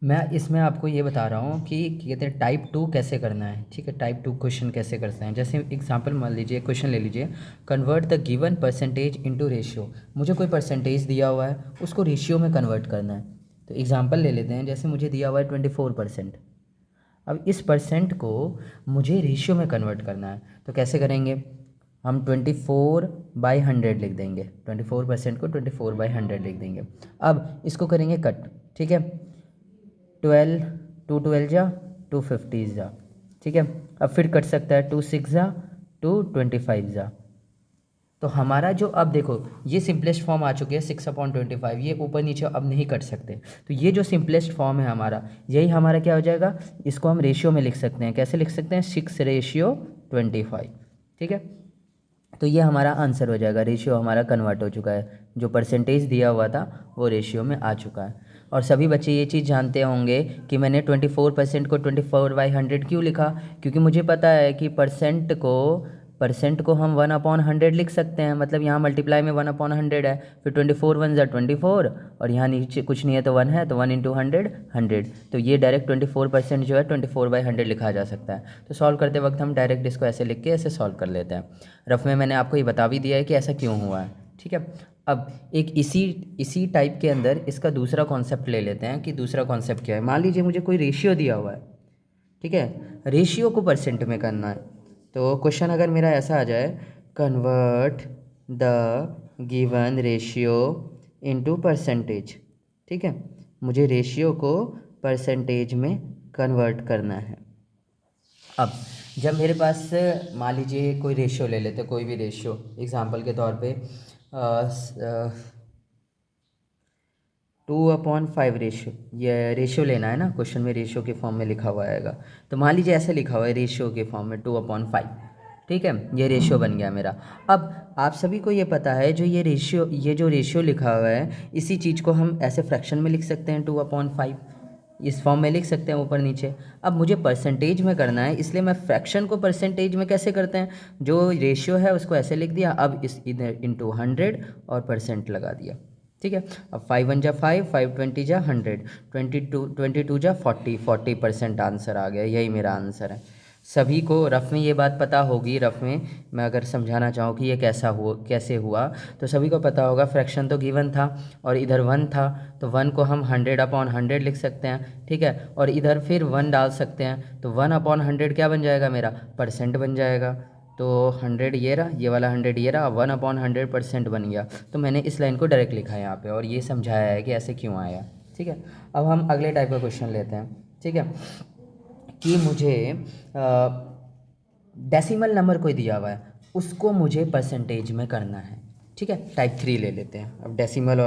मैं इसमें आपको ये बता रहा हूँ कि कहते हैं टाइप 2 कैसे करना है। ठीक है, टाइप 2 क्वेश्चन कैसे करते हैं। जैसे एग्जांपल मान लीजिए, क्वेश्चन ले लीजिए, convert the given percentage into ratio. मुझे कोई परसेंटेज दिया हुआ है, उसको रेशियो में कन्वर्ट करना है। तो एग्जांपल ले लेते हैं, जैसे मुझे दिया हुआ है 24%। अब इस परसेंट को मुझे रेशियो में कन्वर्ट करना है, तो कैसे करेंगे। हम 24/100 लिख देंगे, 24% को 24/100 लिख देंगे। अब इसको करेंगे कट। ठीक है, 12 टू 12 जा, 250 जा। ठीक है, अब फिर कट सकता है 2 6 जा, 2 25 जा। तो हमारा जो, अब देखो ये सिंपलेस्ट फॉर्म आ चुकी है 6/25, ये ऊपर नीचे अब नहीं कट सकते। तो ये जो सिंपलेस्ट फॉर्म है हमारा, यही हमारा क्या हो जाएगा, इसको हम रेशियो में लिख सकते हैं। कैसे लिख सकते हैं, 6:25। ठीक है, तो ये हमारा आंसर हो जाएगा। रेशियो हमारा कन्वर्ट हो चुका है, जो परसेंटेज दिया हुआ था वो रेशियो में आ चुका है। और सभी बच्चे ये चीज़ जानते होंगे कि मैंने 24% को 24/100 क्यों लिखा, क्योंकि मुझे पता है कि परसेंट को हम 1/100 लिख सकते हैं। मतलब यहाँ मल्टीप्लाई में 1/100 है, फिर 24 1 ज़ा 24, और यहाँ नीचे कुछ नहीं है तो 1 है, तो 1 इंटू 100 100। तो ये डायरेक्ट 24% जो है 24/100 लिखा जा सकता है। तो सॉल्व करते वक्त हम डायरेक्ट इसको ऐसे लिख के ऐसे सॉल्व कर लेते हैं। रफ में मैंने आपको ये बता भी दिया है कि ऐसा क्यों हुआ है। ठीक है, अब एक इसी टाइप के अंदर इसका दूसरा कॉन्सेप्ट ले लेते हैं कि दूसरा कॉन्सेप्ट क्या है। मान लीजिए मुझे कोई रेशियो दिया हुआ है। ठीक है, रेशियो को परसेंट में करना है। तो क्वेश्चन अगर मेरा ऐसा आ जाए, convert the given ratio into percentage. ठीक है, मुझे रेशियो को परसेंटेज में कन्वर्ट करना है। अब जब मेरे पास, मान लीजिए कोई रेशियो ले लेते, कोई भी रेशियो, एग्जांपल के तौर पे 2/5 रेशियो, ये रेशियो लेना है ना, क्वेश्चन में रेशियो के फॉर्म में लिखा हुआ आएगा। तो मान लीजिए ऐसे लिखा हुआ है रेशियो के फॉर्म में 2/5। ठीक है, ये रेशियो बन गया मेरा। अब आप सभी को ये पता है, ये जो रेशियो लिखा हुआ है, इसी चीज़ को हम ऐसे फ्रैक्शन में लिख सकते हैं, 2/5 इस फॉर्म में लिख सकते हैं ऊपर नीचे। अब मुझे परसेंटेज में करना है, इसलिए मैं फ्रैक्शन को परसेंटेज में कैसे करते हैं, जो रेशियो है उसको ऐसे लिख दिया, अब इस इधर इंटू 100 और परसेंट लगा दिया। ठीक है, अब 5 1 जा 5, 5 20 जा 100, 22 जा 40% आंसर आ गया। यही मेरा आंसर है। सभी को रफ में ये बात पता होगी। रफ में मैं अगर समझाना चाहूँ कि ये कैसे हुआ, तो सभी को पता होगा, फ्रैक्शन तो गिवन था और इधर 1 था, तो 1 को हम 100/100 लिख सकते हैं। ठीक है, और इधर फिर 1 डाल सकते हैं, तो 1/100 क्या बन जाएगा मेरा, परसेंट बन जाएगा। तो 100 ये रहा, ये वाला 100 ये रहा, 1/100% बन गया। तो मैंने इस लाइन को डायरेक्ट लिखा है यहाँ पे, और ये समझाया है कि ऐसे क्यों आया। ठीक है, अब हम अगले टाइप का क्वेश्चन लेते हैं। ठीक है, कि मुझे डेसिमल नंबर कोई दिया हुआ है, उसको मुझे परसेंटेज में करना है। ठीक है, टाइप 3 ले लेते हैं। अब डेसिमल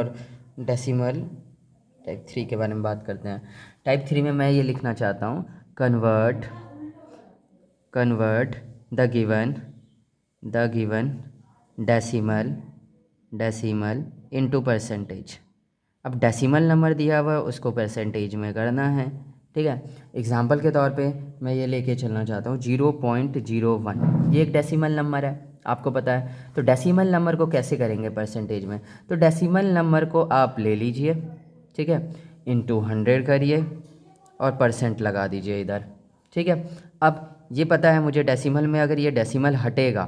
टाइप 3 के बारे में बात करते हैं। टाइप 3 में मैं ये लिखना चाहता हूँ, convert convert the given decimal into percentage. अब डेसिमल नंबर दिया हुआ है, उसको परसेंटेज में करना है। ठीक है, एग्जांपल के तौर पे मैं ये लेके चलना चाहता हूँ 0.01, ये एक डेसिमल नंबर है, आपको पता है। तो डेसिमल नंबर को कैसे करेंगे परसेंटेज में, तो डेसिमल नंबर को आप ले लीजिए, ठीक है, इंटू 100 करिए और परसेंट लगा दीजिए इधर। ठीक है, अब ये पता है मुझे, डेसिमल में अगर ये डेसिमल हटेगा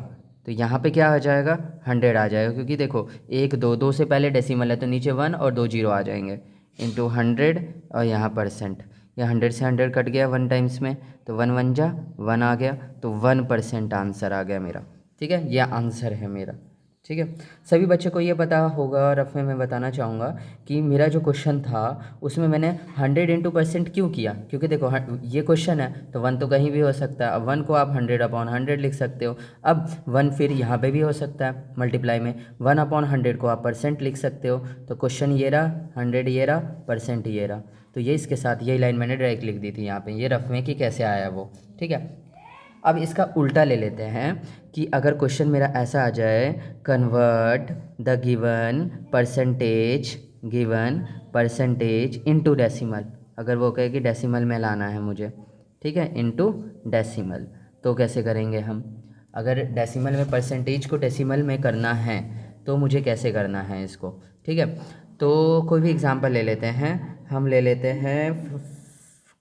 तो यहाँ पे क्या आ जाएगा, 100 आ जाएगा, क्योंकि देखो 1 2 2 से पहले डेसिमल है, तो नीचे 1 और 2 0 आ जाएंगे, इंटू 100 और यहाँ परसेंट। ये 100 से 100 कट गया 1 टाइम्स में, तो 1 1 जा 1 आ गया, तो 1% आंसर आ गया मेरा। ठीक है, यह आंसर है मेरा। ठीक है, सभी बच्चों को ये पता होगा। रफ में मैं बताना चाहूँगा कि मेरा जो क्वेश्चन था उसमें मैंने 100 इंटू परसेंट क्यों किया, क्योंकि देखो ये क्वेश्चन है तो 1 तो कहीं भी हो सकता है। अब 1 को आप 100/100 लिख सकते हो। अब 1 फिर यहाँ पे भी हो सकता है मल्टीप्लाई में, 1/100 को आप परसेंट लिख सकते हो। तो क्वेश्चन ये रहा, 100 ये रहा, परसेंट ये रहा। तो ये इसके साथ यही लाइन मैंने डायरेक्ट लिख दी थी यहाँ पे, ये रफ में कि कैसे आया वो। ठीक है, अब इसका उल्टा ले लेते हैं कि अगर क्वेश्चन मेरा ऐसा आ जाए, convert the given percentage into decimal. अगर वो कहे कि डेसिमल में लाना है मुझे, ठीक है, इनटू डेसिमल, तो कैसे करेंगे हम। अगर डेसिमल में परसेंटेज को डेसिमल में करना है तो मुझे कैसे करना है इसको। ठीक है, तो कोई भी एग्जांपल ले लेते हैं हम ले लेते हैं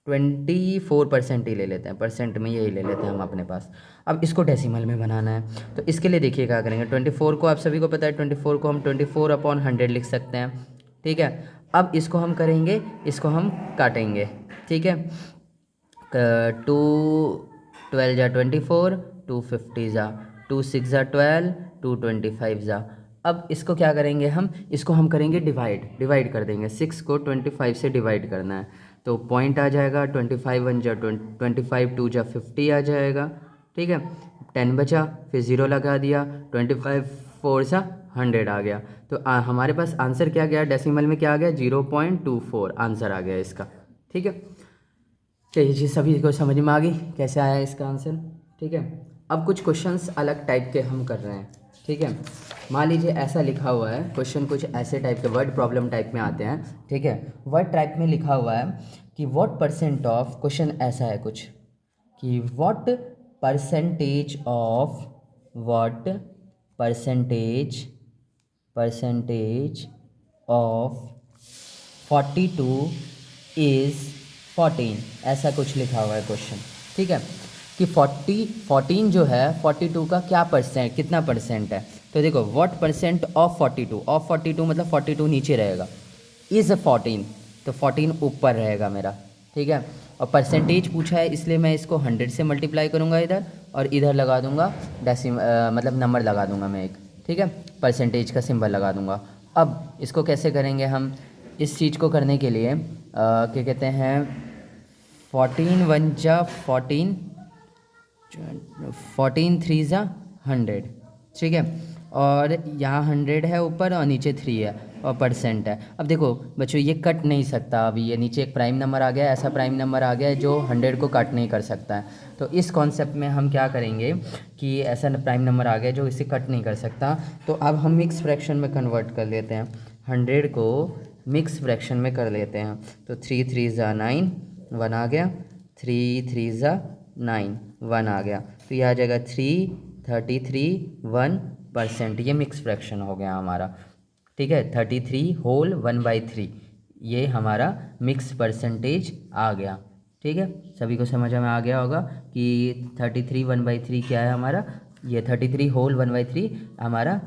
24% ही ले लेते हैं, परसेंट में यही ले लेते हैं हम अपने पास। अब इसको डेसिमल में बनाना है, तो इसके लिए देखिए क्या करेंगे। 24 को आप सभी को पता है, 24 को हम 24/100 लिख सकते हैं, ठीक है। अब इसको हम करेंगे, इसको हम काटेंगे, ठीक है। 2 12 जा 24, 2 50 जा 2 6 जा 12, 2 25 जा। अब इसको क्या करेंगे हम, इसको हम करेंगे डिवाइड कर देंगे। 6 को 25 से डिवाइड करना है, तो पॉइंट आ जाएगा। 25 1 जा 25, 2 जा 50 आ जाएगा, ठीक है। 10 बचा, फिर 0 लगा दिया, 25 4 जा 100 आ गया। तो हमारे पास आंसर क्या गया, डेसिमल में क्या आ गया, 0.24 आंसर आ गया इसका, ठीक है। तो ये चीज़ सभी को समझ में आ गई कैसे आया इसका आंसर, ठीक है। अब कुछ क्वेश्चंस अलग टाइप के हम कर रहे हैं, ठीक है। मान लीजिए ऐसा लिखा हुआ है क्वेश्चन, कुछ ऐसे टाइप के वर्ड प्रॉब्लम टाइप में आते हैं, ठीक है। वर्ड टाइप में लिखा हुआ है कि व्हाट परसेंट ऑफ, क्वेश्चन ऐसा है कुछ कि what percentage of, what percentage of 42 is 14, ऐसा कुछ लिखा हुआ है क्वेश्चन, ठीक है। कि 14 जो है 42 का क्या परसेंट, कितना परसेंट है। तो देखो व्हाट परसेंट ऑफ 42, ऑफ 42 मतलब 42 नीचे रहेगा, इज़ 14 तो 14 ऊपर रहेगा मेरा, ठीक है। और परसेंटेज पूछा है इसलिए मैं इसको 100 से मल्टीप्लाई करूँगा इधर, और इधर लगा दूँगा मतलब नंबर लगा दूँगा मैं एक, ठीक है। परसेंटेज का सिंबल लगा दूँगा। अब इसको कैसे करेंगे हम, इस चीज़ को करने के लिए क्या कहते हैं, 14 1 जा 14, 14 3 जा 100, ठीक है। और यहाँ 100 है ऊपर और नीचे 3 है और परसेंट है। अब देखो बच्चों ये कट नहीं सकता, अभी ये नीचे एक प्राइम नंबर आ गया है, ऐसा प्राइम नंबर आ गया है जो 100 को कट नहीं कर सकता है। तो इस कॉन्सेप्ट में हम क्या करेंगे कि ऐसा प्राइम नंबर आ गया जो इसे कट नहीं कर सकता, तो अब हम मिक्स फ्रैक्शन में कन्वर्ट कर लेते हैं, 100 को मिक्स फ्रैक्शन में कर लेते हैं। तो 3 3 जा 9, 1 आ गया, 3 3 जा 9, 1 आ गया, तो ये आ जाएगा 333 1%। ये मिक्स फ्रैक्शन हो गया हमारा, ठीक है। 33 होल 1/3 ये हमारा मिक्स परसेंटेज आ गया, ठीक है। सभी को समझ में आ गया होगा कि 33 1/3 क्या है हमारा, ये 33 होल 1/3 हमारा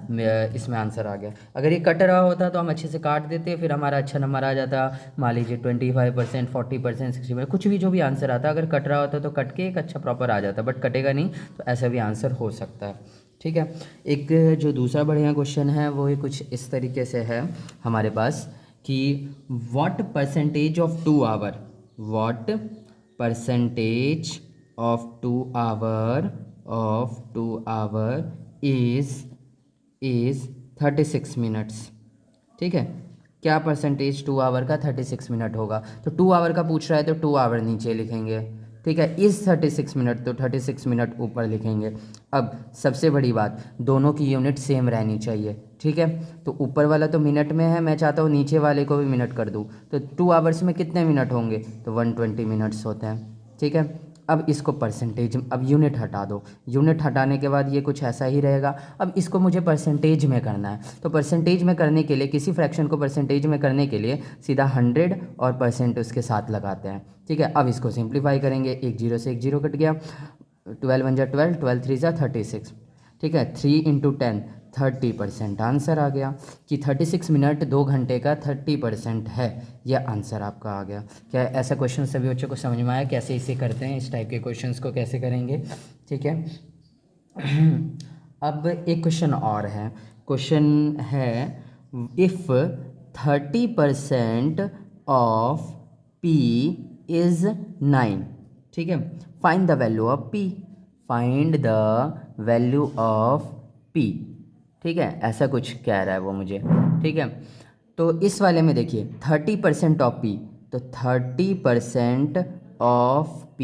इसमें आंसर आ गया। अगर ये कट रहा होता तो हम अच्छे से काट देते, फिर हमारा अच्छा नंबर आ जाता। मान लीजिए 25%, 40%, 60%, कुछ भी जो भी आंसर आता, अगर कट रहा होता तो कट के एक अच्छा प्रॉपर आ जाता, बट कटेगा नहीं, तो ऐसा भी आंसर हो सकता है, ठीक है। एक जो दूसरा बढ़िया क्वेश्चन है वो कुछ इस तरीके से है हमारे पास कि what percentage of 2 hour, what percentage of 2 hour is 36 minutes, ठीक है। क्या परसेंटेज 2 आवर का 36 मिनट होगा। तो 2 आवर का पूछ रहा है तो 2 आवर नीचे लिखेंगे, ठीक है। इस 36 मिनट तो 36 मिनट ऊपर लिखेंगे। अब सबसे बड़ी बात, दोनों की यूनिट सेम रहनी चाहिए, ठीक है। तो ऊपर वाला तो मिनट में है, मैं चाहता हूँ नीचे वाले को भी मिनट कर दूँ, तो 2 आवर्स में कितने मिनट होंगे, तो 120 मिनट्स होते हैं, ठीक है। अब इसको परसेंटेज, अब यूनिट हटा दो, यूनिट हटाने के बाद ये कुछ ऐसा ही रहेगा। अब इसको मुझे परसेंटेज में करना है, तो परसेंटेज में करने के लिए, किसी फ्रैक्शन को परसेंटेज में करने के लिए सीधा 100 और परसेंट उसके साथ लगाते हैं, ठीक है। अब इसको सिंप्लीफाई करेंगे, एक जीरो से एक जीरो कट गया, 12 1 जा 12, 12 3 जा 36, ठीक है। 3 × 10 30% आंसर आ गया कि 36 मिनट 2 घंटे का 30% है, यह आंसर आपका आ गया। क्या ऐसा क्वेश्चन सभी बच्चों को समझ में आया कैसे इसे करते हैं, इस टाइप के क्वेश्चंस को कैसे करेंगे, ठीक है। अब एक क्वेश्चन और है, क्वेश्चन है इफ़ 30% ऑफ P इज़ 9, ठीक है। Find the value of P, find the value of P, ठीक है। ऐसा कुछ कह रहा है वो मुझे, ठीक है। तो इस वाले में देखिए 30% ऑफ P, तो 30% ऑफ P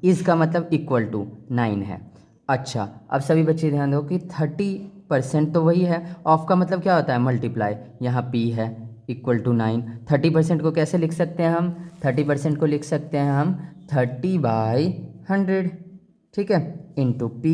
इसका मतलब इक्वल टू 9 है। अच्छा अब सभी बच्चे ध्यान दो कि 30% तो वही है, ऑफ का मतलब क्या होता है, मल्टीप्लाई, यहाँ P है इक्वल टू 9। 30% को कैसे लिख सकते हैं हम, 30% को लिख सकते हैं हम 30/100, ठीक है, इंटू P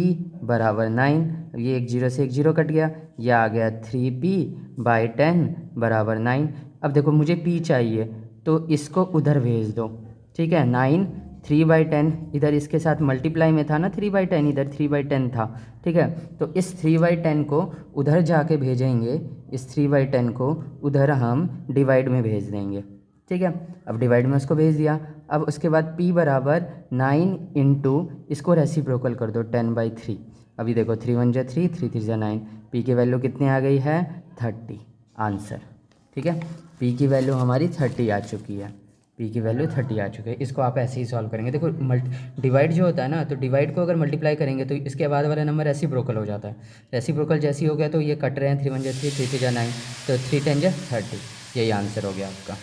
बराबर 9, ये एक जीरो से एक जीरो कट गया, यह आ गया 3P/10 बराबर 9। अब देखो मुझे P चाहिए, तो इसको उधर भेज दो, ठीक है। 9 3/10 इधर इसके साथ मल्टीप्लाई में था ना, 3/10 इधर 3/10 था, ठीक है। तो इस 3/10 को उधर जाके भेजेंगे, इस 3/10 को उधर हम डिवाइड में भेज देंगे, ठीक है। अब डिवाइड में उसको भेज दिया। अब उसके बाद p बराबर 9 इंटू इसको रेसिप्रोकल कर दो 10/3। अभी देखो 3 1 जा 3, 3 3 जा 9, p की वैल्यू कितनी आ गई है 30 आंसर, ठीक है। p की वैल्यू हमारी 30 आ चुकी है, p की वैल्यू 30 आ चुकी है। इसको आप ऐसे ही सॉल्व करेंगे। देखो डिवाइड जो होता है ना, तो डिवाइड को अगर मल्टीप्लाई करेंगे तो इसके बाद वाला नंबर रेसिप्रोकल हो जाता है। रेसिप्रोकल जैसे ही हो गया तो ये कट रहे हैं, 3 1 जा 3, 3 3 जा 9, तो 3 10 जा 30, यही आंसर हो गया आपका।